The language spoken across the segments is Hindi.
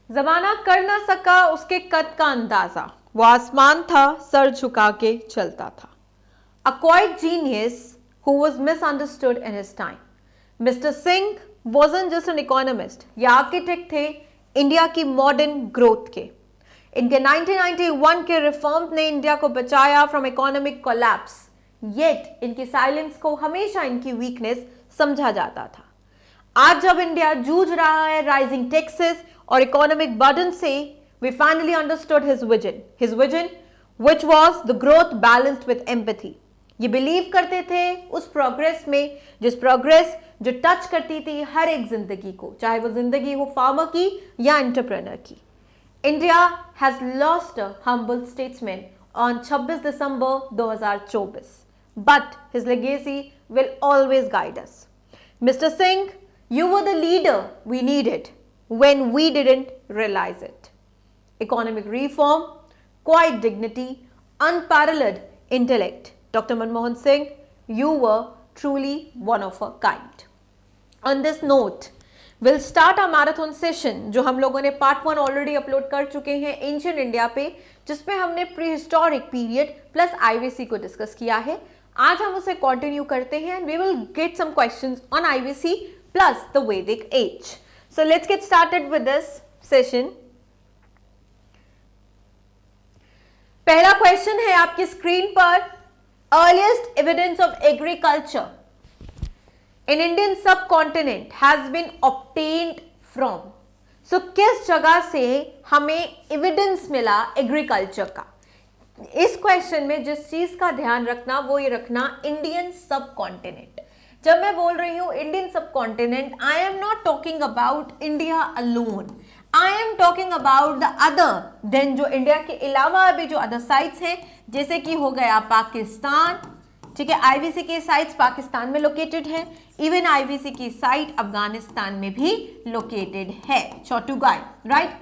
जमाना कर ना सका उसके कद का अंदाजा, वो आसमान था सर झुका के चलता था। A quiet genius who was misunderstood in his time. Mr. Singh wasn't just an economist, ये आर्किटेक्ट थे इंडिया की मॉडर्न ग्रोथ के। इनके 1991 के रिफॉर्म ने इंडिया को बचाया फ्रॉम इकोनॉमिक कोलैप्स, येट इनकी साइलेंस को हमेशा इनकी वीकनेस समझा जाता था। आज जब इंडिया जूझ रहा है राइजिंग टैक्सेस और इकोनॉमिक बर्डन से, we finally understood his vision which was the growth balanced with empathy। ये बिलीव करते थे उस प्रोग्रेस में जो टच करती थी हर एक जिंदगी को, चाहे वो जिंदगी हो फार्मर की या एंटरप्रेन्योर की। India has lost a humble statesman on 26 December 2024, but his legacy will always guide us. Mister Singh, you were the leader we needed when we didn't realize it. Economic reform, quiet dignity, unparalleled intellect. Dr. Manmohan Singh, you were truly one of a kind. On this note, we'll start our marathon session जो हम लोगों ने पार्ट 1 ऑलरेडी अपलोड कर चुके हैं एंशिएंट इंडिया पे, जिसमें हमने pre historic period plus IVC को डिस्कस किया है। आज हम उसे कंटिन्यू करते हैं and we will get some questions on IVC plus the Vedic age. So let's get started with this session. पहला क्वेश्चन है आपकी स्क्रीन पर, earliest evidence of agriculture in Indian subcontinent has been obtained from. So किस जगह से हमें एविडेंस मिला एग्रीकल्चर का? इस क्वेश्चन में जिस चीज का ध्यान रखना वो ये रखना, इंडियन सबकॉन्टिनेंट। जब मैं बोल रही हूं Indian subcontinent, I am not talking about India alone, I am talking about the other than, जो इंडिया के अलावा भी जो अदर साइट्स हैं, जैसे कि हो गया पाकिस्तान, ठीक है, आईवीसी की साइट्स पाकिस्तान में लोकेटेड है, इवन आईवीसी की साइट अफगानिस्तान में भी लोकेटेड है, चौटुगाई, राइट।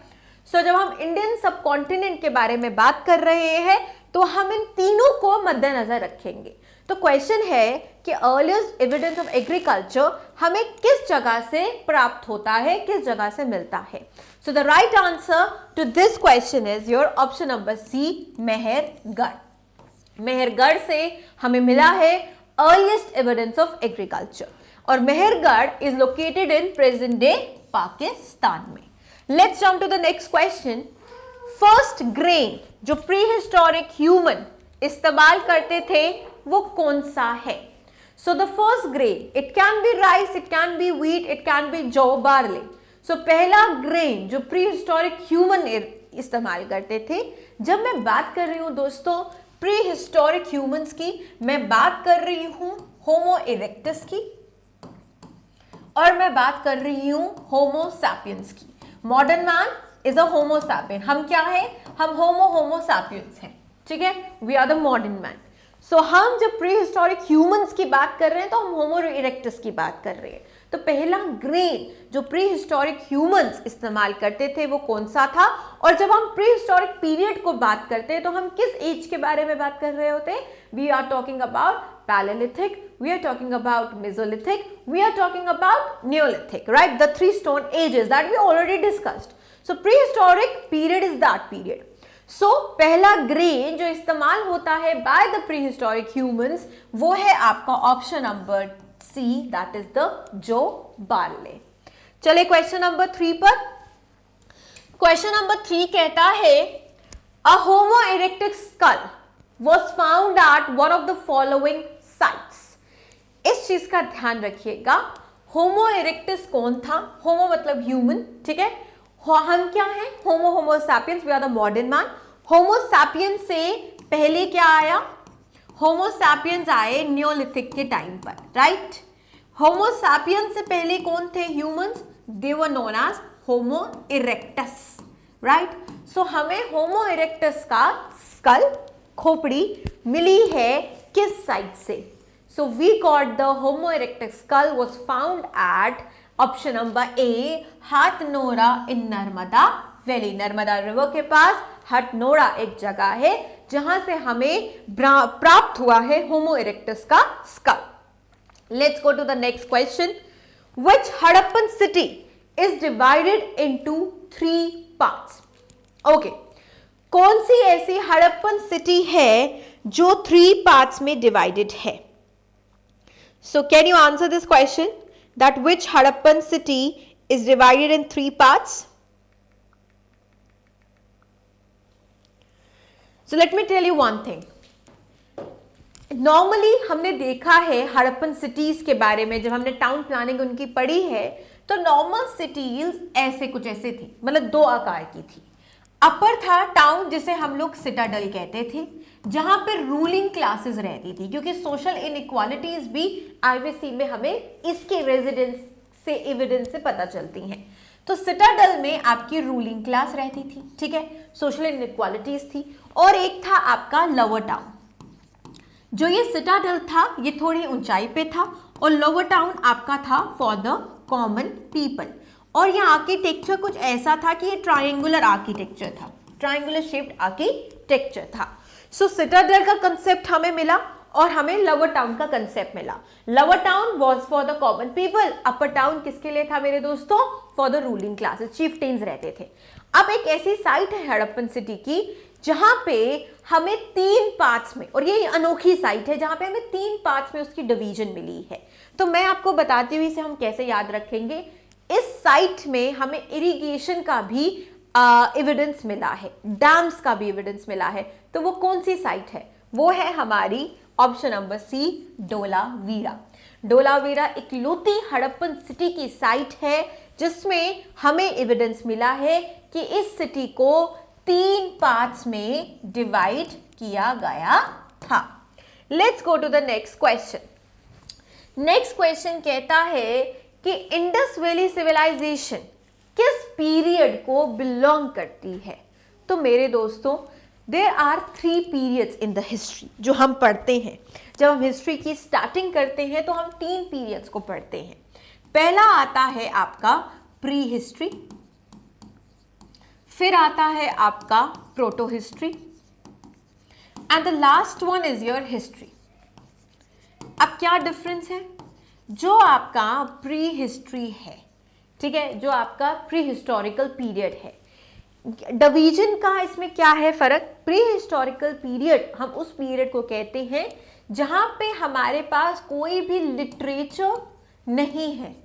सो जब हम इंडियन सबकॉन्टिनेंट के बारे में बात कर रहे हैं तो हम इन तीनों को मद्देनजर रखेंगे। तो क्वेश्चन है कि अर्लीस्ट एविडेंस ऑफ एग्रीकल्चर हमें किस जगह से प्राप्त होता है, किस जगह से मिलता है? So the right answer to this question is your option number C, Mehrgarh. Mehrgarh से हमें मिला है अर्लीस्ट एविडेंस ऑफ एग्रीकल्चर, और Mehrgarh is located in present day Pakistan में। Let's jump to the next question. First grain जो प्री हिस्टोरिक ह्यूमन इस्तेमाल करते थे वो कौन सा है? So the first grain, it can be rice, it can be wheat, it can be जौ, बार्ले। सो पहला ग्रेन जो प्री हिस्टोरिक ह्यूमन इस्तेमाल करते थे, जब मैं बात कर रही हूं दोस्तों प्री हिस्टोरिक ह्यूमंस की, मैं बात कर रही हूं होमो इरेक्टस की, और मैं बात कर रही हूं होमो सैपियंस की। Modern man is a Homo sapien. हम क्या है? हम होमो सैपियंस हैं, ठीक है, we are the modern man. So हम जब प्री हिस्टोरिक ह्यूमंस की बात कर रहे हैं तो हम होमो इरेक्टस की बात कर रहे हैं। तो पहला ग्रेन जो प्री हिस्टोरिक ह्यूमंस इस्तेमाल करते थे वो कौन सा था? और जब हम प्री हिस्टोरिक पीरियड को बात करते हैं तो हम किस एज के बारे में बात कर रहे होते हैं? We are talking about palaeolithic, we are talking about Mesolithic, we are talking about Neolithic, right? The 3 stone ages that we already discussed. So prehistoric period is that period. So पहला ग्रेन जो इस्तेमाल होता है by the prehistoric humans वो है आपका option number C, that is the जो बार्ले। चले क्वेश्चन नंबर 3 पर। क्वेश्चन नंबर 3 कहता है a Homo erectus skull was found at one of the following sites। इस चीज का ध्यान रखिएगा, होमो इरेक्टस कौन था? होमो मतलब ह्यूमन, ठीक है, हम क्या हैं? Homo sapiens, we are the modern man. Homo sapiens से पहले क्या आया? होमो सैपियंस आए नियोलिथिक के टाइम पर, राइट। होमो सैपियंस से पहले कौन थे humans? They were known as Homo erectus, right. So हमें होमो इरेक्टस का स्कल, खोपड़ी मिली है किस साइड से? So we got the Homo erectus skull was found at option number A, Hathnora in Narmada Valley। Narmada river के पास हथनोरा एक जगह है जहां से हमें प्राप्त हुआ है Homo erectus का skull। Let's go to the next question. Which Harappan city is divided into 3 parts. Okay, कौन सी ऐसी हड़प्पन सिटी है जो 3 पार्ट्स में डिवाइडेड है? So can you answer this question that which Harappan city is divided in 3 parts? So let me tell you one thing. Normally हमने देखा है हड़प्पन सिटीज के बारे में, जब हमने टाउन प्लानिंग उनकी पढ़ी है, तो नॉर्मल सिटीज ऐसे कुछ ऐसे थी, मतलब 2 आकार की थी. अपर था टाउन जिसे हम लोग सिटाडल कहते थे, जहां पे रूलिंग क्लासेस रहती थी, क्योंकि सोशल इनइक्वालिटीज भी आईवीसी में हमें इसके रेजिडेंस से एविडेंस से पता चलती हैं. तो सिटाडल में आपकी रूलिंग क्लास रहती थी, ठीक है, सोशल इनइक्वालिटीज थी. और एक था आपका लोअर टाउन. जो ये सिटाडल था ये थोड़ी ऊंचाई पे था, और लोअर टाउन आपका था फॉर द कॉमन पीपल. और ये आर्किटेक्चर कुछ ऐसा था कि ये ट्रायंगुलर आर्किटेक्चर था, ट्रायंगुलर शेप्ड आर्किटेक्चर था. सो सिटाडल का कंसेप्ट हमें मिला और हमें लोअर टाउन का कंसेप्ट मिला. Lower town was for the common people, upper town किसके लिए था मेरे दोस्तों? For the ruling classes, chieftains रहते थे. अब एक ऐसी साइट है हड़प्पन सिटी की जहां पे हमें 3 पार्ट्स में, और ये अनोखी साइट है जहां पे हमें 3 पार्ट्स में उसकी डिवीजन मिली है. तो मैं आपको बताती हुई इसे हम कैसे याद रखेंगे. इस साइट में हमें इरिगेशन का भी एविडेंस मिला है, डैम्स का भी एविडेंस मिला है. तो वो कौन सी साइट है? वो है हमारी ऑप्शन नंबर सी, डोलावीरा. डोलावीरा इकलौती हड़प्पन सिटी की साइट है जिसमें हमें एविडेंस मिला है कि इस सिटी को 3 पार्ट्स में डिवाइड किया गया था. Let's go to the next question. Next question कहता है कि इंडस वैली सिविलाइजेशन किस पीरियड को बिलोंग करती है? तो मेरे दोस्तों, there are 3 periods in the history जो हम पढ़ते हैं. जब हम हिस्ट्री की स्टार्टिंग करते हैं तो हम 3 पीरियड्स को पढ़ते हैं. पहला आता है आपका प्री हिस्ट्री, फिर आता है आपका proto history, and the last one is your history. अब क्या डिफरेंस है? जो आपका प्री हिस्ट्री है, ठीक है, जो आपका प्री हिस्टोरिकल पीरियड है, डिवीजन का इसमें क्या है फर्क? प्री हिस्टोरिकल पीरियड हम उस पीरियड को कहते हैं जहां पे हमारे पास कोई भी लिटरेचर नहीं है,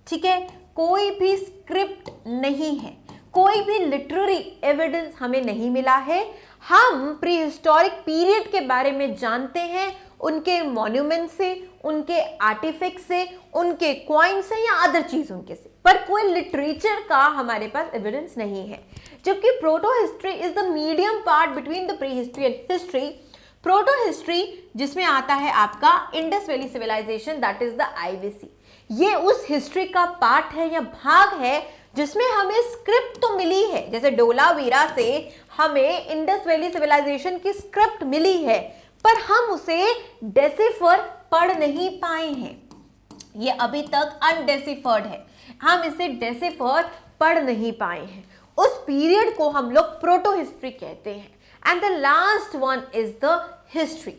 ठीक है, कोई भी स्क्रिप्ट नहीं है, कोई भी लिटरेरी एविडेंस हमें नहीं मिला है. हम प्री हिस्टोरिक पीरियड के बारे में जानते हैं उनके मॉन्यूमेंट से, उनके आर्टिफैक्ट से, उनके कॉइन से या अदर चीज उनके से, पर कोई लिटरेचर का हमारे पास एविडेंस नहीं है. जबकि proto history is the medium part between the pre history and history. Proto history जिसमें आता है आपका Indus valley civilisation, that is the IVC. ये उस हिस्ट्री का पार्ट है या भाग है जिसमें हमें स्क्रिप्ट तो मिली है. जैसे डोलावीरा से हमें इंडस वैली सिविलाइजेशन की स्क्रिप्ट मिली है, पर हम उसे डेसिफर पढ़ नहीं पाए हैं. ये अभी तक अनडेसिफर्ड है, हम इसे डेसिफर पढ़ नहीं पाए हैं. उस पीरियड को हम लोग प्रोटो हिस्ट्री कहते हैं. And the last one is the history.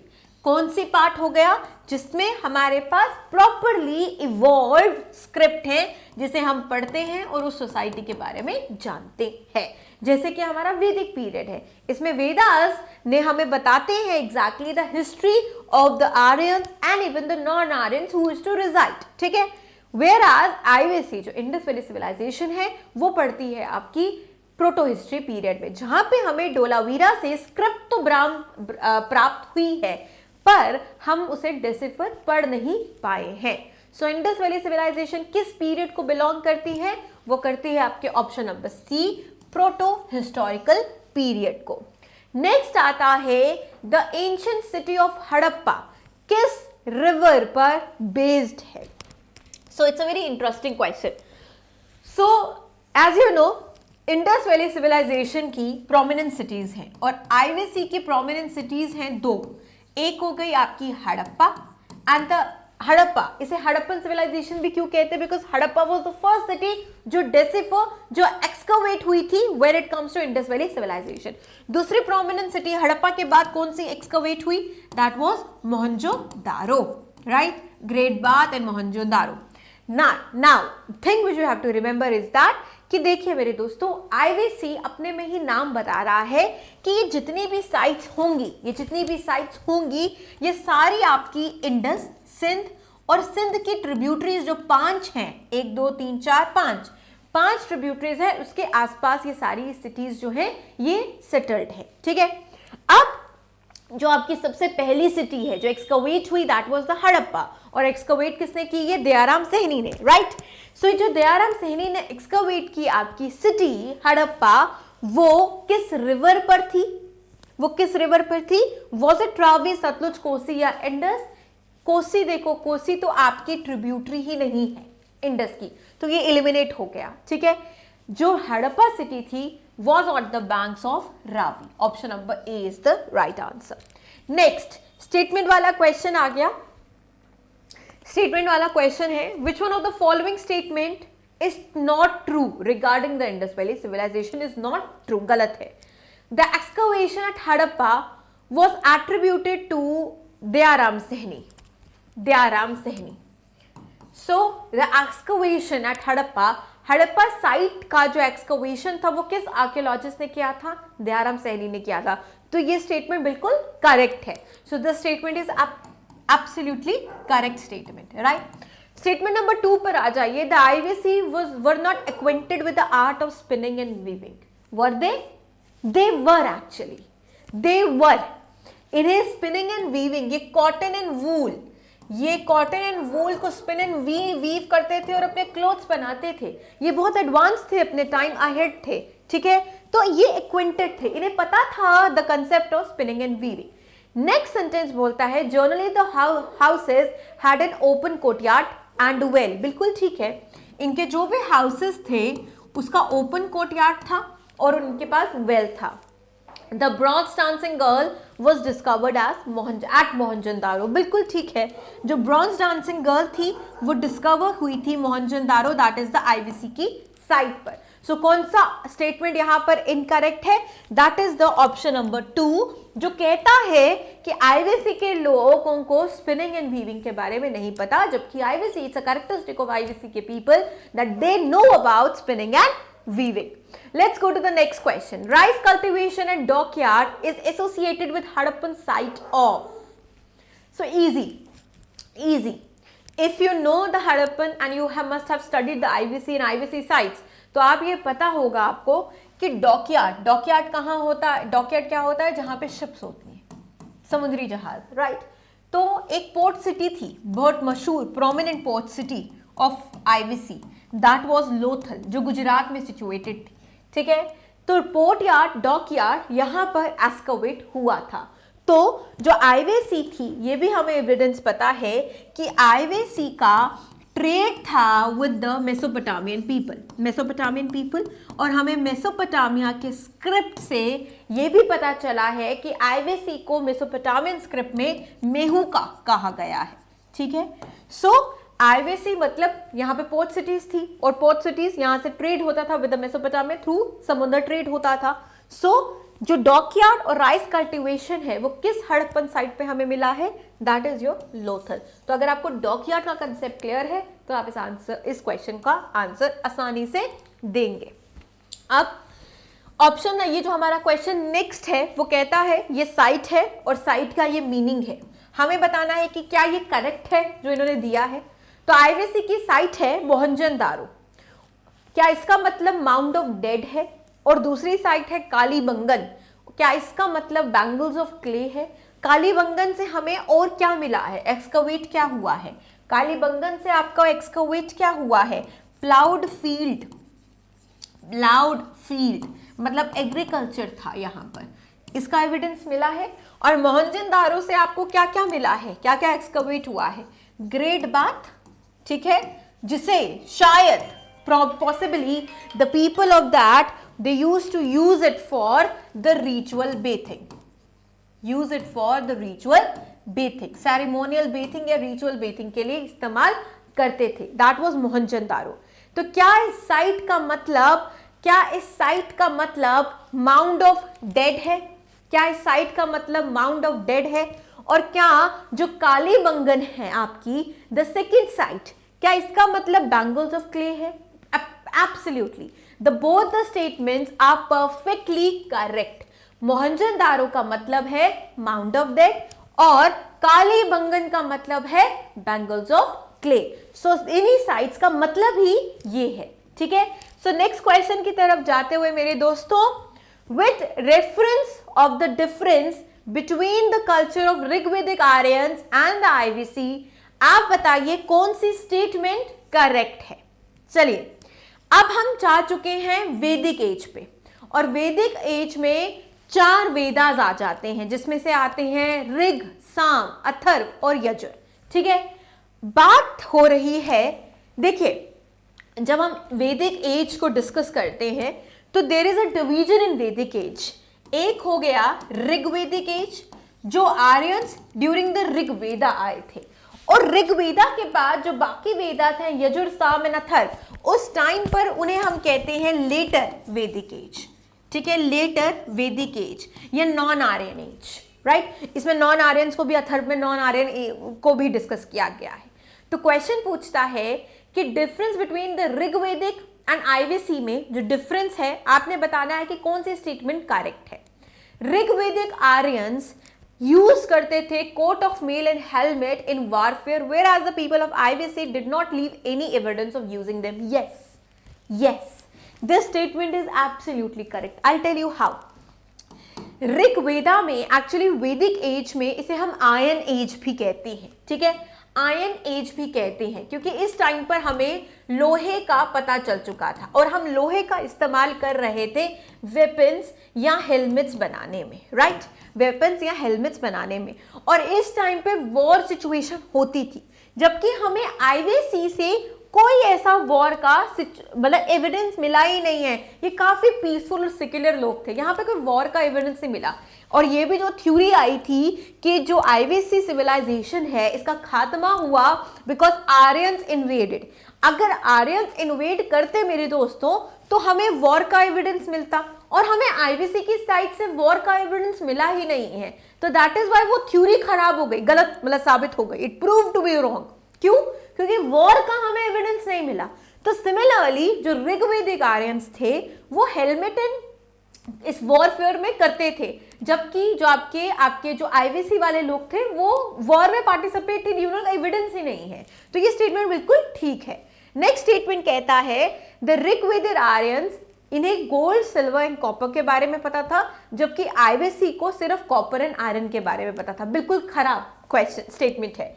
कौन सी पार्ट हो गया? जिसमें हमारे पास प्रॉपरली इवॉल्व स्क्रिप्ट है जिसे हम पढ़ते हैं और उस सोसाइटी के बारे में जानते हैं. जैसे कि हमारा वैदिक पीरियड है, इसमें वेदास ने हमें बताते हैं exactly the history of the Aryans and even the non Aryans who used to reside, ठीक है. वेयर आज आईवीसी जो इंडस वैली सिविलाइजेशन है वो पढ़ती है आपकी प्रोटो हिस्ट्री पीरियड में, जहां पे हमें डोलावीरा से स्क्रिप्ट तो प्राप्त हुई है पर हम उसे डेसिफर पढ़ नहीं पाए हैं. सो इंडस वैली सिविलाइजेशन किस पीरियड को बिलोंग करती है? वो करती है आपके option number C, proto historical period को. नेक्स्ट आता है the ancient city of Harappa किस रिवर पर बेस्ड है? So it's a very interesting question. So as you know, Indus valley civilisation की प्रोमिनेंट सिटीज हैं और आईवीसी की प्रोमिनेंट सिटीज हैं 2. एक हो गई आपकी हड़प्पा एंड द हड़प्पा, इसे हड़प्पन सिविलाइजेशन भी क्यों कहते हैं? Because Harappa was the first city जो डेसिफर, जो एक्सकवेट हुई थी when it comes to Indus valley civilisation. दूसरी प्रोमिनेंट सिटी हड़प्पा के बाद कौन सी एक्सकवेट हुई? That was Mohenjodaro, right, great bath and Mohenjodaro. Now, thing which you have to remember is that कि देखिए मेरे दोस्तों, आईवीसी अपने में ही नाम बता रहा है कि ये जितनी भी साइट्स होंगी, ये सारी आपकी इंडस, सिंध और सिंध की ट्रिब्यूटरीज जो 5 हैं, 1 2 3 4 5 ट्रिब्यूटरीज है, उसके आसपास ये सारी सिटीज जो हैं ये सेटल्ड है। ठीक है, अब जो आपकी सबसे पहली सिटी है जो एक्सकवेट हुई, दैट वाज द हड़प्पा, और एक्सकवेट किसने की? ये दयाराम साहनी ने, राइट। सो जो दयाराम साहनी ने एक्सकवेट की आपकी सिटी हड़प्पा, वो किस रिवर पर थी? वॉज इट रावी, सतलुज, कोसी या इंडस? कोसी, देखो कोसी तो आपकी ट्रिब्यूटरी ही नहीं है इंडस की, तो ये एलिमिनेट हो गया। ठीक है, जो हड़प्पा सिटी थी was on the banks of Ravi. Option number A is the right answer. Next, statement वाला question आ गया। Statement वाला question है, which one of the following statement is not true regarding the Indus Valley civilization is not true? गलत है। The excavation at Harappa was attributed to Dayaram Sahni. So the excavation at Harappa site का जो एक्सकवेशन था वो किस आर्कियोलॉजिस्ट ने किया था? दयाराम साहनी ने किया था। तो ये स्टेटमेंट बिल्कुल करेक्ट है। So the statement is absolutely correct statement, right. Statement number 2 पर आ जाइए। The IVC were not acquainted with the art of spinning and weaving. Were they? They were actually, they were. इन्हें स्पिनिंग एंड वीविंग, ये कॉटन एंड वूल को स्पिन एंड वीव करते थे और अपने क्लोथ्स बनाते थे। ये बहुत एडवांस थे, अपने टाइम अहेड थे। ठीक है, तो ये एक्वेंटेड थे, इन्हें पता था the concept of spinning and weaving. Next sentence बोलता है generally the houses had an open courtyard and well. बिल्कुल ठीक है, इनके जो भी हाउसेस थे उसका ओपन कोर्टयार्ड था और उनके पास वेल था। The bronze dancing girl was discovered at Mohenjodaro. बिल्कुल ठीक है, जो ब्रॉन्ज डांसिंग गर्ल थी वो डिस्कवर हुई थी Mohenjodaro, that is the IVC की साइट पर। सो कौन सा स्टेटमेंट यहां पर इनकरेक्ट है? That is the option number 2, जो कहता है कि आईवीसी के लोगों को स्पिनिंग एंड वीविंग के बारे में नहीं पता, जबकि IVC, it's a characteristic of IVC के people that they know about spinning and weaving. Let's go to the next question. Rice cultivation at dockyard is associated with Harappan site of. So easy. If you know the Harappan and you must have studied the IVC and IVC sites, तो आप ये पता होगा आपको कि डॉकयार्ड कहाँ होता है? डॉकयार्ड क्या होता है? जहाँ पे शिप्स होती हैं, समुद्री जहाज, राइट। तो एक पोर्ट सिटी थी, बहुत मशहूर prominent port city of IVC, that was Lothal, जो गुजरात में सिचुएटेड थी। ठीक है, तो पोर्ट यार्ड, डॉक यार्ड, यहां पर एक्सकवेट हुआ था। तो जो आईवीसी थी, ये भी हमें एविडेंस पता है कि आईवीसी का ट्रेड था विद द मेसोपोटामियन पीपल, और हमें मेसोपोटामिया के स्क्रिप्ट से ये भी पता चला है कि आईवीसी को मेसोपोटामियन स्क्रिप्ट में मेहुका कहा गया है। ठीक है, सो आईवीसी मतलब यहाँ पे पोर्ट सिटीज थी, और पोर्ट सिटीज यहाँ से ट्रेड होता था विद द मेसोपोटामिया, थ्रू समुद्र ट्रेड होता था। सो जो डॉकयार्ड और राइस कल्टीवेशन है वो किस हड़प्पन साइट पे हमें मिला है? That is your Lothal. तो अगर आपको डॉकयार्ड का कंसेप्ट क्लियर है तो आप इस क्वेश्चन का आंसर आसानी से देंगे। अब ऑप्शन, ये जो हमारा क्वेश्चन नेक्स्ट है वो कहता है ये साइट है और साइट का ये मीनिंग है। हमें बताना है कि क्या ये करेक्ट है जो इन्होंने दिया है। तो आईवीसी की साइट है मोहनजोदारो, क्या इसका मतलब माउंट ऑफ डेड है? और दूसरी साइट है कालीबंगन, क्या इसका मतलब बैंगल्स ऑफ क्ले है? कालीबंगन से हमें और क्या मिला है? एक्सकवेट क्या हुआ है? कालीबंगन से आपका एक्सकवेट क्या हुआ है? प्लाउड फील्ड मतलब एग्रीकल्चर था यहाँ पर, इसका एविडेंस मिला है। और मोहनजोदारो से आपको क्या क्या मिला है, क्या क्या एक्सकवेट हुआ है? ग्रेट बाथ, ठीक है, जिसे शायद possibly the people of that they used to use it for the ritual bathing, ceremonial bathing या ritual bathing के लिए इस्तेमाल करते थे। That was Mohenjodaro. तो क्या इस साइट का मतलब माउंट ऑफ डेड है? और क्या जो कालीबंगन है आपकी द सेकेंड साइट, क्या इसका मतलब बैंगल्स ऑफ क्ले है? Absolutely, the both the statements are perfectly correct. Mohenjodaro का मतलब है माउंट ऑफ डेड और कालीबंगन का मतलब है बैंगल्स ऑफ क्ले। सो इन्हीं साइट्स का मतलब ही ये है, ठीक है। सो नेक्स्ट क्वेश्चन की तरफ जाते हुए मेरे दोस्तों, with reference of the difference between the culture of Rigvedic Aryans and the IVC, आप बताइए कौन सी स्टेटमेंट करेक्ट है। चलिए, अब हम जा चुके हैं वैदिक एज पे, और वैदिक एज में 4 वेदास आ जाते हैं, जिसमें से आते हैं ऋग, साम, अथर्व और यजुर, ठीक है। बात हो रही है, देखिए जब हम वैदिक एज को डिस्कस करते हैं तो there is a division in Vedic age. एक हो गया ऋग्वेदिक एज, जो आर्यंस ड्यूरिंग द ऋग्वेदा आए थे, और ऋग्वेदा के बाद जो बाकी वेदास हैं यजुर, साम एंड अथर्व, उस टाइम पर उन्हें हम कहते हैं लेटर वैदिक एज, ठीक है, लेटर वैदिक एज या नॉन आर्यन एज, राइट। इसमें नॉन आर्यंस को भी, अथर्व में नॉन आर्यन को भी डिस्कस किया गया है। तो क्वेश्चन पूछता है कि difference between the Rigvedic and IVC में जो डिफरेंस है, आपने बताना है कि कौन सी स्टेटमेंट करेक्ट है। ऋग्वेदिक आर्यंस यूज करते थे coat of mail and helmet in warfare, where as the people of IVC did not leave any evidence of using them. Yes, this statement is absolutely correct. I tell you how. Rigveda में, एक्चुअली वैदिक एज में इसे हम आयन एज भी कहते हैं, ठीक है, आयन एज भी कहते हैं, क्योंकि इस टाइम पर हमें लोहे का पता चल चुका था और हम लोहे का इस्तेमाल कर रहे थे वेपन्स या हेलमेट्स बनाने में, राइट, वेपन्स या हेलमेट्स बनाने में। और इस टाइम पे वॉर सिचुएशन होती थी, जबकि हमें आईवीसी से कोई ऐसा वॉर का मतलब एविडेंस मिला ही नहीं है। ये काफी पीसफुल और सेक्युलर लोग थे, यहाँ पे कोई वॉर का एविडेंस नहीं मिला। और ये भी जो थ्योरी आई थी कि जो आईवीसी सिविलाइजेशन है इसका खात्मा हुआ बिकॉज आर्यंस इन्वेडेड। अगर आर्यंस इन्वेड करते मेरे दोस्तों तो हमें वॉर का एविडेंस मिलता, और हमें आईवीसी की साइड से वॉर का एविडेंस मिला ही नहीं है। तो दैट इज वाई वो थ्योरी खराब हो गई, गलत मतलब साबित हो गई, it prove to be wrong. क्यों? क्योंकि वॉर का हमें एविडेंस नहीं मिला। तो सिमिलरली जो ऋग्वेदिक आर्यंस थे वो हेलमेट इस वॉरफेयर में करते थे, जबकि जो आपके जो आईवीसी वाले लोग थे वो वॉर में पार्टिसिपेट इन एविडेंस ही नहीं है। तो ये स्टेटमेंट बिल्कुल ठीक है। नेक्स्ट स्टेटमेंट कहता है द ऋग्वेदिक आर्यंस, इन्हें गोल्ड, सिल्वर एंड कॉपर के बारे में पता था, जबकि आईवीसी को सिर्फ कॉपर एंड आयरन के बारे में पता था। बिल्कुल खराब क्वेश्चन स्टेटमेंट है।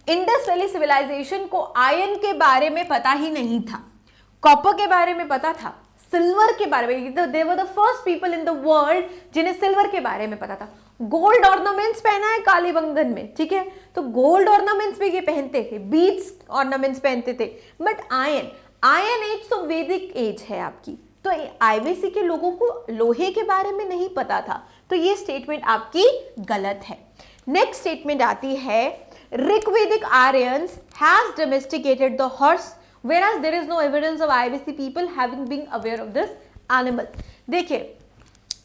इंडस वैली सिविलाइजेशन को आयरन के बारे में पता ही नहीं था, कॉपर के बारे में पता था, सिल्वर के बारे में, they were the first people in the world जिन्हें सिल्वर के बारे में पता था। गोल्ड ऑर्नामेंट्स पहना है कालीबंगन में, ठीक है, तो गोल्ड ऑर्नामेंट्स भी ये पहनते थे, बीड्स ऑर्नामेंट्स पहनते थे। बट आयन एज तो वैदिक एज है आपकी, तो आईवीसी के लोगों को लोहे के बारे में नहीं पता था। तो ये स्टेटमेंट आपकी गलत है। नेक्स्ट स्टेटमेंट आती है Rigvedic Aryans has domesticated the horse, whereas there is no evidence of IVC people having been aware of this animal। देखिए,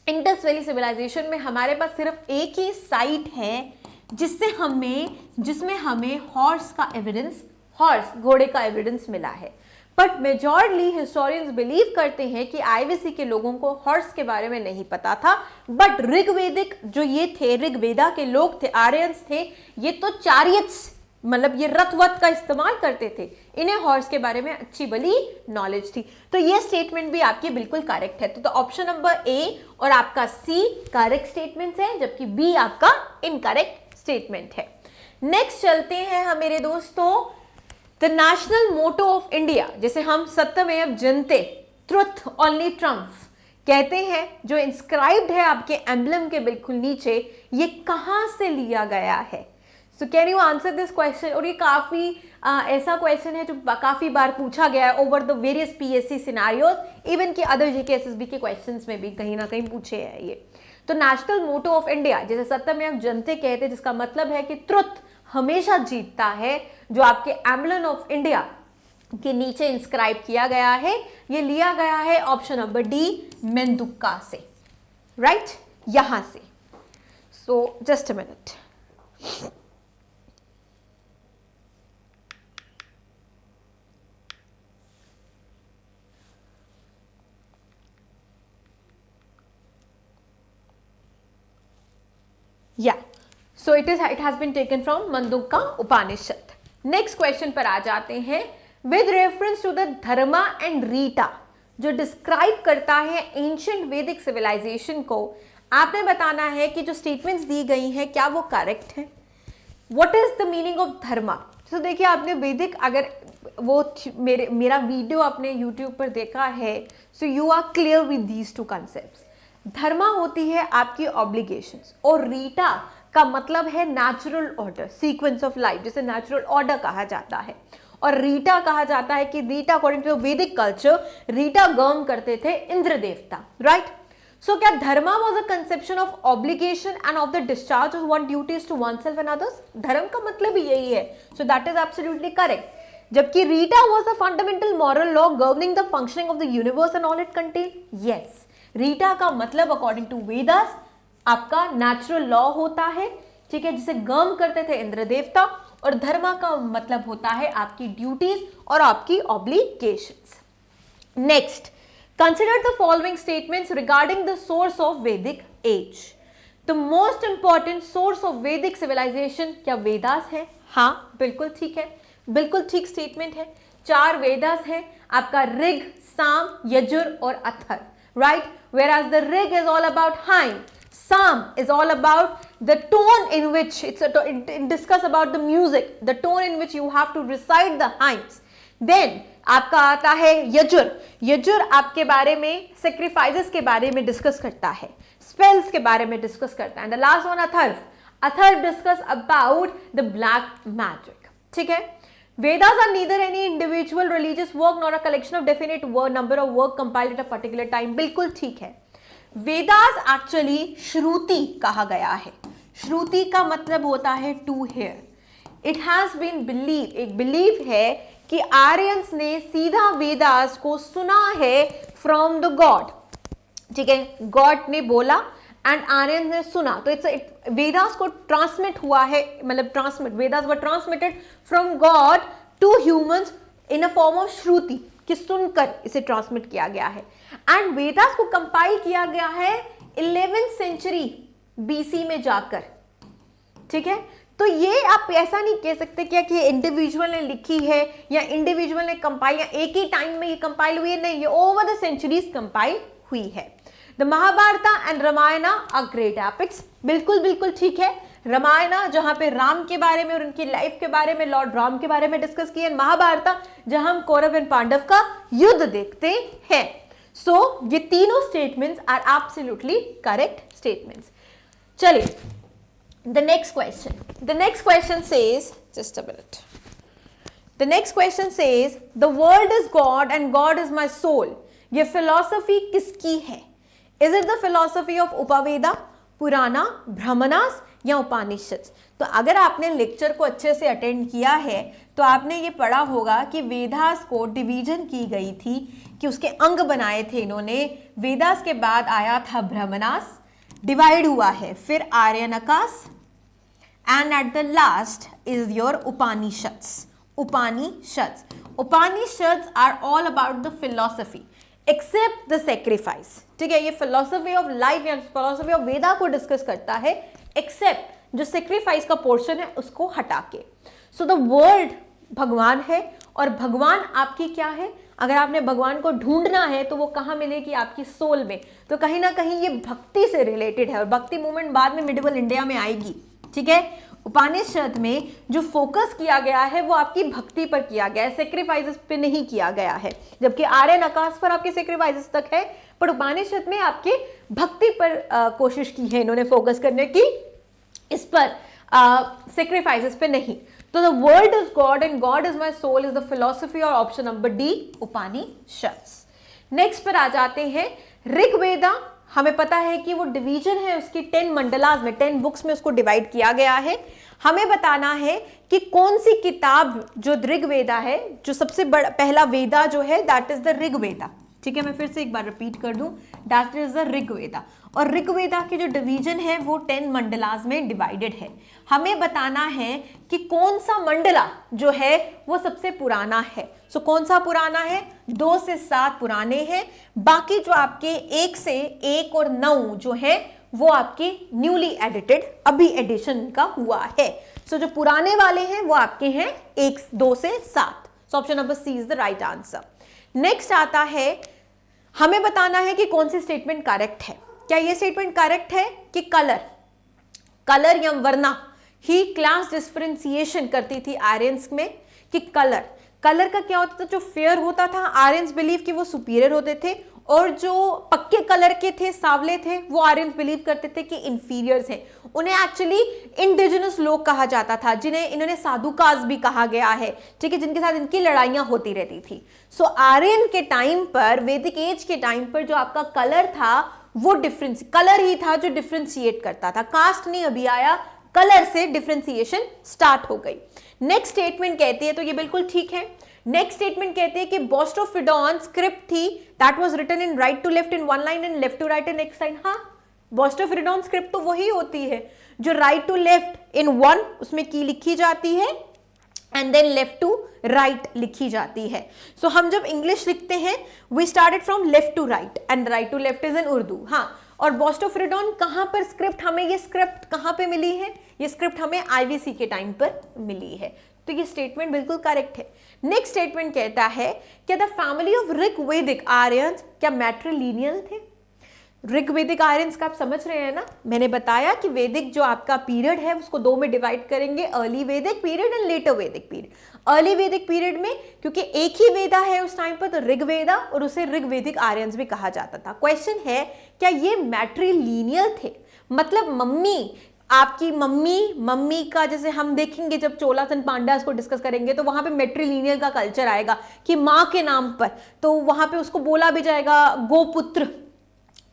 इंडस वैली सिविलाइजेशन में हमारे पास सिर्फ एक ही साइट है जिसमें हमें हॉर्स का एविडेंस, हॉर्स घोड़े का एविडेंस मिला है। बट मेजॉरिटी हिस्टोरियंस बिलीव करते हैं कि आईवीसी के लोगों को हॉर्स के बारे में नहीं पता था। बट ऋग्वेदिक जो ये थे, ऋग्वेदा के लोग थे, आर्यंस थे, ये तो चारियट्स मतलब ये रथवत का इस्तेमाल करते थे, इन्हें हॉर्स के बारे में अच्छी भली नॉलेज थी। तो ये स्टेटमेंट भी आपकी बिल्कुल करेक्ट है। तो ऑप्शन नंबर ए और आपका सी करेक्ट स्टेटमेंट है, जबकि बी आपका इनकरेक्ट स्टेटमेंट है। नेक्स्ट चलते हैं हम मेरे दोस्तों, the national motto of India, जिसे हम सत्यमेव जयते, ट्रुथ ओनली ट्रम्प्स कहते हैं, जो इंस्क्राइब्ड है आपके एम्बलम के बिल्कुल नीचे, ये कहां से लिया गया है? So can you answer this question? और ये काफी ऐसा क्वेश्चन है जो काफी बार पूछा गया है over the various PSC scenarios, even कि अदर जीके एसएसबी के क्वेश्चंस में भी कहीं ना कहीं पूछे हैं ये। तो नेशनल मोटो ऑफ इंडिया, जिसे सत्यमेव जयते कहते हैं, जिसका मतलब है कि ट्रुथ हमेशा जीतता है, जो आपके एम्बलम ऑफ इंडिया के नीचे इंस्क्राइब किया गया है, ये लिया गया है ऑप्शन नंबर डी, मेंदुक्का से, राइट, यहां से। So just a minute. Yeah so it has been taken from Mandukya Upanishad. Next question पर आ जाते हैं। With reference to the dharma and rita जो डिस्क्राइब करता है एंशिएंट वैदिक सिविलाइजेशन को, आपने बताना है कि जो स्टेटमेंट्स दी गई हैं क्या वो करेक्ट है। What is the meaning of dharma? तो देखिए आपने वैदिक अगर वो मेरा वीडियो आपने यूट्यूब पर देखा है, so you are clear with these two concepts. Dharma होती है आपकी ऑब्लिगेशंस और रीटा का मतलब है natural order, sequence of life, जिसे नेचुरल ऑर्डर कहा जाता है। और रीटा कहा जाता है कि rita according to Vedic culture rita govern करते थे इंद्र देवता, राइट। सो क्या dharma was a conception of obligation and of the discharge of one duties to oneself and others? धर्म का मतलब ही यही है, so that is absolutely correct. जबकि rita was a fundamental moral law governing the functioning of the universe and all it contain. Yes, rita का मतलब अकॉर्डिंग टू वेदास आपका नेचुरल लॉ होता है, ठीक है, जिसे गवर्न करते थे इंद्र देवता। और धर्मा का मतलब होता है आपकी ड्यूटीज और आपकी obligations. Next, consider the following statements regarding the source of Vedic age. The most important source of Vedic civilization क्या वेदास है? हाँ, बिल्कुल ठीक है, बिल्कुल ठीक स्टेटमेंट है। 4 वेदास है आपका, ऋग, साम, यजुर और Atharva, right. Whereas the rig is all about hymn, Psalm is all about the tone in which it discuss about the music, the tone in which you have to recite the hymns. Then आपका आता है यजुर। यजुर आपके बारे में सेक्रीफाइसेस के बारे में डिस्कस करता है, स्पेल्स के बारे में डिस्कस करता है। And the last one Atharva. Atharva discuss about the black magic, ठीक है। Vedas are neither any individual religious work nor a collection of definite number of work compiled at a particular time. बिल्कुल ठीक है। Vedas actually श्रुति कहा गया है। श्रुति का मतलब होता है to hear. It has been believed, एक बिलीव है कि आर्यंस ने सीधा वेदास को सुना है फ्रॉम द गॉड, ठीक है। गॉड ने बोला एंड आर्यन ने सुना, तो वेदास को ट्रांसमिट हुआ है, मतलब Vedas were transmitted from God to humans in a form of shruti, कि सुनकर इसे ट्रांसमिट किया गया है। एंड वेदास को कंपाइल किया गया है 11th सेंचुरी बीसी में जाकर, ठीक है। तो ये आप ऐसा नहीं कह सकते क्या कि इंडिविजुअल ने लिखी है या इंडिविजुअल ने कंपाइल, या एक ही टाइम में ये कंपाइल हुई है, नहीं, ये ओवर द सेंचुरीज कंपाइल हुई है। The Mahabharata and Ramayana are great epics, बिल्कुल बिल्कुल ठीक है। रामायणा जहां पे राम के बारे में और उनकी लाइफ के बारे में, लॉर्ड राम के बारे में डिस्कस किया, महाभारता जहां हम कौरव एंड पांडव का युद्ध देखते हैं। सो ये तीनों statements are absolutely correct statements. चलिए the next question says, just a minute, the next question says the world is God and God is my soul. ये philosophy किसकी है? Is it the philosophy of उपवेदा, पुराना, ब्राह्मणास या उपनिषद? तो अगर आपने लेक्चर को अच्छे से अटेंड किया है तो आपने ये पढ़ा होगा कि वेदास को डिवीजन की गई थी, कि उसके अंग बनाए थे इन्होंने। वेदास के बाद आया था ब्राह्मणास, डिवाइड हुआ है, फिर आर्यनकास, and at the last is your Upanishads. Upanishads are all about the philosophy except the sacrifice, ठीक है। ये philosophy of life या philosophy of वेदा को डिस्कस करता है, except जो sacrifice का पोर्शन है उसको हटा के। So the world भगवान है, और भगवान आपकी क्या है? अगर आपने भगवान को ढूंढना है तो वो कहाँ मिलेगी? आपकी सोल में। तो कहीं ना कहीं ये भक्ति से रिलेटेड है, और भक्ति मूवमेंट बाद में मिडिवल इंडिया में आएगी, ठीक है। उपनिषद में जो फोकस किया गया है वो आपकी भक्ति पर किया गया है, सेक्रीफाइसेस पे नहीं किया गया है। जबकि आर्यन आकाश पर आपके सेक्रीफाइसेस तक है, पर उपनिषद में आपके भक्ति पर कोशिश की है इन्होंने फोकस करने की, इस पर सेक्रीफाइसेस पे नहीं। तो the world is God and God is my soul is the philosophy, और option number D Upanishad. Next पर आ जाते हैं ऋग्वेदा। हमें पता है कि वो डिवीजन है उसकी 10 मंडलास में, 10 बुक्स में उसको डिवाइड किया गया है। हमें बताना है कि कौन सी किताब जो ऋग्वेदा है, जो सबसे बड़ा पहला वेदा जो है दैट इज द ऋग्वेदा, ठीक है। मैं फिर से एक बार रिपीट कर दूं, दैट इज द ऋग्वेदा। और ऋग्वेदा की जो डिवीजन है वो 10 मंडलास में डिवाइडेड है। हमें बताना है कि कौन सा मंडला जो है वो सबसे पुराना है। सो कौन सा पुराना है? 2 से 7 पुराने हैं, बाकी जो आपके 1 से 1 और 9 जो है वो आपके न्यूली एडिटेड, अभी एडिशन का हुआ है। सो जो पुराने वाले हैं वो आपके हैं 2 से 7। So option number C is the right answer. Next आता है, हमें बताना है कि कौन सी स्टेटमेंट करेक्ट है। क्या ये स्टेटमेंट करेक्ट है कि कलर या वरना ही क्लास डिफरेंशिएशन करती थी आर्यंस में, कि कलर का क्या होता था? जो फेयर होता था, आर्यंस बिलीव कि वो सुपीरियर होते थे, और जो पक्के कलर के थे, सावले थे, वो आर्यंस बिलीव करते थे कि इंफीरियर्स हैं। उन्हें एक्चुअली इंडिजिनस लोग कहा जाता था, जिन्हें इन्होंने साधुकास भी कहा गया है, ठीक है, जिनके साथ इनकी लड़ाइयां होती रहती थी। सो आर्यन के टाइम पर, वैदिक एज के टाइम पर जो आपका कलर था वो कलर ही था जो डिफ्रेंशिएट करता था, कास्ट नहीं अभी आया, कलर से डिफ्रेंशिएशन स्टार्ट हो गई। नेक्स्ट स्टेटमेंट कहती है, तो ये बिल्कुल ठीक है। नेक्स्ट स्टेटमेंट कहती है कि बोस्टोफिडॉन स्क्रिप्ट थी that was written in right to left in one line and left to right in next line. हाँ, बोस्टोफिडॉन स्क्रिप्ट तो वही होती है जो right to left in one उसमें की लिखी जाती है and then left to right लिखी जाती है। सो हम जब इंग्लिश लिखते हैं we started from left to right and right to left is in Urdu. हाँ, और बोस्टोफिडॉन कहां पर स्क्रिप्ट, हमें ये स्क्रिप्ट कहां पे मिली है? ये स्क्रिप्ट हमें आईवीसी के टाइम पर मिली है, तो ये स्टेटमेंट बिल्कुल करेक्ट है। नेक्स्ट स्टेटमेंट कहता है क्या the family of Rigvedic Aryans क्या मैट्रिलिनियल थे? ऋग्वेदिक आर्यंस का आप समझ रहे हैं ना, मैंने बताया कि वैदिक जो आपका पीरियड है उसको 2 में डिवाइड करेंगे, अर्ली वैदिक पीरियड एंड लेटर वैदिक पीरियड। अर्ली वैदिक पीरियड में क्योंकि एक ही वेदा है उस टाइम पर, तो ऋग्वेदा, और उसे ऋग्वेदिक आर्यंस भी कहा जाता था। क्वेश्चन है क्या ये मैट्रिलिनियल थे? मतलब मम्मी, आपकी मम्मी का, जैसे हम देखेंगे जब चोलास एंड पांड्यास को डिस्कस करेंगे तो वहां पे मैट्रिलिनियल का कल्चर आएगा कि माँ के नाम पर, तो वहां पे उसको बोला भी जाएगा गोपुत्र,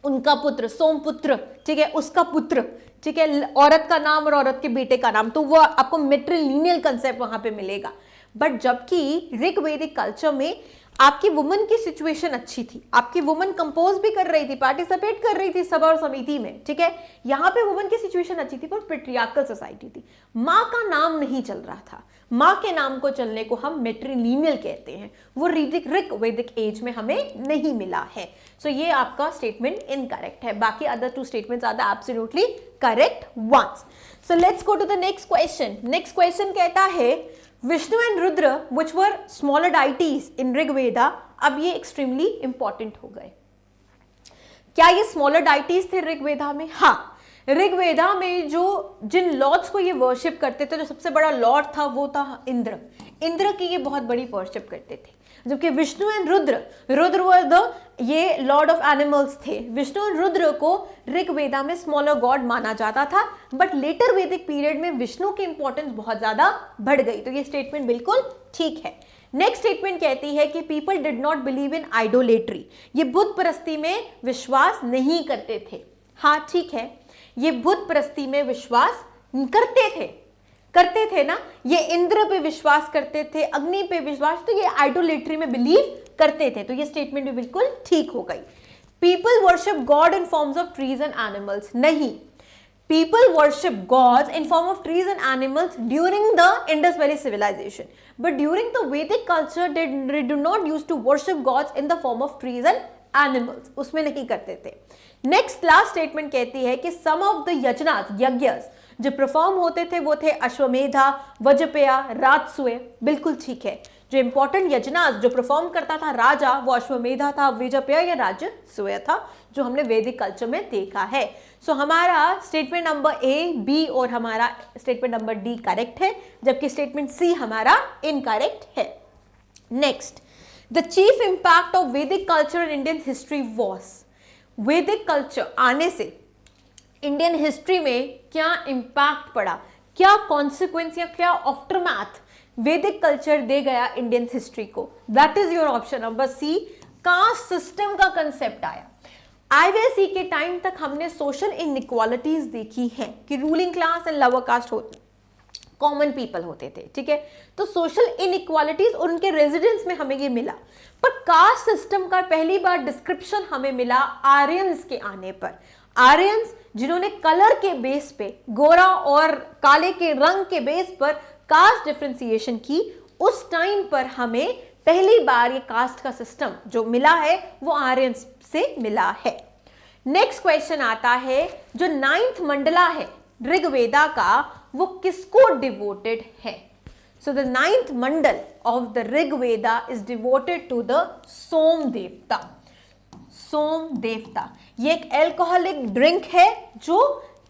उनका पुत्र, सोमपुत्र, ठीक है, उसका पुत्र, ठीक है, औरत का नाम और औरत के बेटे का नाम, तो वो आपको मैट्रिलिनियल कंसेप्ट वहां पे मिलेगा। बट जबकि ऋग्वेदिक कल्चर में आपकी वुमन की सिचुएशन अच्छी थी, आपकी वुमन कंपोज भी कर रही थी, पार्टिसिपेट कर रही थी सभा और समिति में, ठीक है, यहाँ पे वुमन की सिचुएशन अच्छी थी, पर पेट्रियार्कल सोसाइटी थी, माँ का नाम नहीं चल रहा था। माँ के नाम को चलने को हम मैट्रिलिनियल कहते हैं, वो ऋग्वेदिक एज में हमें नहीं मिला है। सो ये आपका स्टेटमेंट इनकरेक्ट है, बाकी other 2 statements are absolutely correct ones. So let's go to the next question. Next question कहता है Vishnu and Rudra which were smaller deities in Rigveda, अब ये एक्सट्रीमली इंपॉर्टेंट हो गए। क्या ये स्मॉलर डाइटीज थे ऋग्वेदा में? हाँ, ऋग्वेदा में जिन लॉर्ड्स को ये वर्शिप करते थे, जो सबसे बड़ा लॉर्ड था वो था इंद्र की ये बहुत बड़ी वर्शिप करते थे। जबकि Vishnu and Rudra were the ये लॉर्ड ऑफ एनिमल्स थे। विष्णु और रुद्र को ऋग्वेदा में स्मॉलर गॉड माना जाता था, बट लेटर वैदिक पीरियड में विष्णु की इंपॉर्टेंस बहुत ज्यादा बढ़ गई, तो ये स्टेटमेंट बिल्कुल ठीक है। नेक्स्ट स्टेटमेंट कहती है कि people did not believe in idolatry, ये बुत परस्ती में विश्वास नहीं करते थे। हाँ ठीक है, ये बुत परस्ती में विश्वास करते थे ना, ये इंद्र पे विश्वास करते थे, अग्नि पे विश्वास, तो ये आइडोलेट्री में बिलीव करते थे, तो ये स्टेटमेंट भी बिल्कुल ठीक हो गई। People worship God in forms of trees and animals, नहीं, people worship gods in form of trees and animals during the Indus valley civilization, but during the Vedic culture they do not use to worship gods in the form of trees and animals, उसमें नहीं करते थे। नेक्स्ट लास्ट स्टेटमेंट कहती है कि सम ऑफ द यज्ञ जो परफॉर्म होते थे वो थे अश्वमेधा, वजपेया, राजसूय, बिल्कुल ठीक है। जो इंपॉर्टेंट यज्ञास जो परफॉर्म करता था राजा, वो अश्वमेधा था, वजपेया या राजसूय था, जो हमने वैदिक कल्चर में देखा है। सो हमारा स्टेटमेंट नंबर ए, बी और हमारा स्टेटमेंट नंबर डी करेक्ट है, जबकि स्टेटमेंट सी हमारा इनकरेक्ट है। Next, the chief impact of Vedic culture in Indian history was, Vedic culture आने से इंडियन हिस्ट्री में क्या इंपैक्ट पड़ा, क्या कॉन्सिक्वेंस या क्या आफ्टरमैथ वैदिक कल्चर दे गया इंडियन हिस्ट्री को? That is your option number C, caste system का कंसेप्ट आया। आईवीसी के टाइम तक हमने सोशल इनइक्वालिटीज देखी हैं कि ruling class and lower caste होते, कॉमन पीपल होते थे, ठीक है, तो सोशल इनइक्वालिटीज और उनके रेजिडेंस में हमें ये मिला। पर कास्ट सिस्टम का पहली बार डिस्क्रिप्शन हमें मिला आर्यंस के आने पर। आर्यंस जिन्होंने कलर के बेस पे, गोरा और काले के रंग के बेस पर कास्ट डिफरेंशिएशन की, उस टाइम पर हमें पहली बार ये कास्ट का सिस्टम जो मिला है वो आर्यंस से मिला है। नेक्स्ट क्वेश्चन आता है, जो 9th मंडला है ऋग्वेदा का वो किसको डिवोटेड है? So the 9th mandala of the Rigveda is devoted to the Soma devata. Soma देवता ये एक एल्कोहलिक ड्रिंक है जो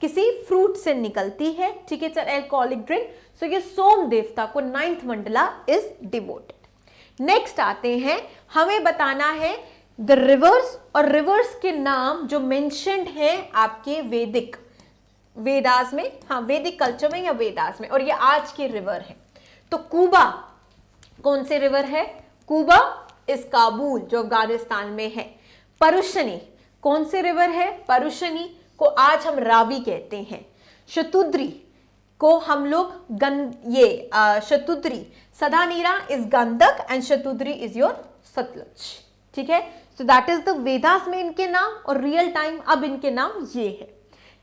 किसी फ्रूट से निकलती है, ठीक है सर, एल्कोहलिक ड्रिंक। सो ये सोम देवता को 9th Mandla is devoted. Next आते हैं, हमें बताना है द रिवर्स, और रिवर्स के नाम जो मेंशन्ड है आपके वेदास में, हाँ वैदिक कल्चर में या वेदास में, और ये आज के रिवर है। तो कूबा कौन से रिवर है? कूबा इस काबुल जो अफगानिस्तान में है। परुशनी कौन से रिवर है? परुशनी को आज हम रावी कहते हैं। शतुद्री को हम लोग शतुद्री, सदानीरा इज गंधक and Shatudri is your Sutlej, ठीक है। So that is the Vedas में इनके नाम, और रियल टाइम अब इनके नाम ये है।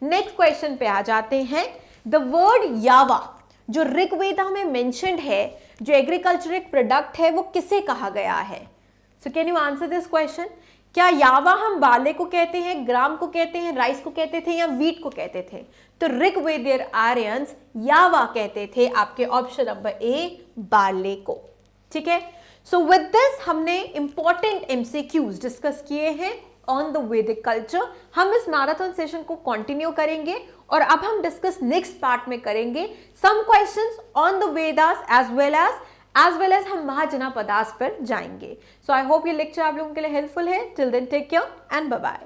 नेक्स्ट क्वेश्चन पे आ जाते हैं, द वर्ड यावा जो ऋग्वेदा में मेंशन्ड है, जो एग्रीकल्चर प्रोडक्ट है, वो किसे कहा गया है? So can you answer this question? क्या यावा हम बाले को कहते हैं, ग्राम को कहते हैं, राइस को कहते थे, या वीट को कहते थे? तो ऋग्वेदीय आर्यंस यावा कहते थे, आपके ऑप्शन नंबर ए बाले को, ठीक है। सो विद दिस हमने इंपॉर्टेंट एमसीक्यूज डिस्कस किए हैं ऑन द वैदिक कल्चर। हम इस मैराथन सेशन को कंटिन्यू करेंगे, और अब हम डिस्कस नेक्स्ट पार्ट में करेंगे some questions on the Vedas as well as हम महाजनापदास पर जाएंगे। सो आई होप ये लेक्चर आप लोगों के लिए हेल्पफुल है। Till then take care and bye bye.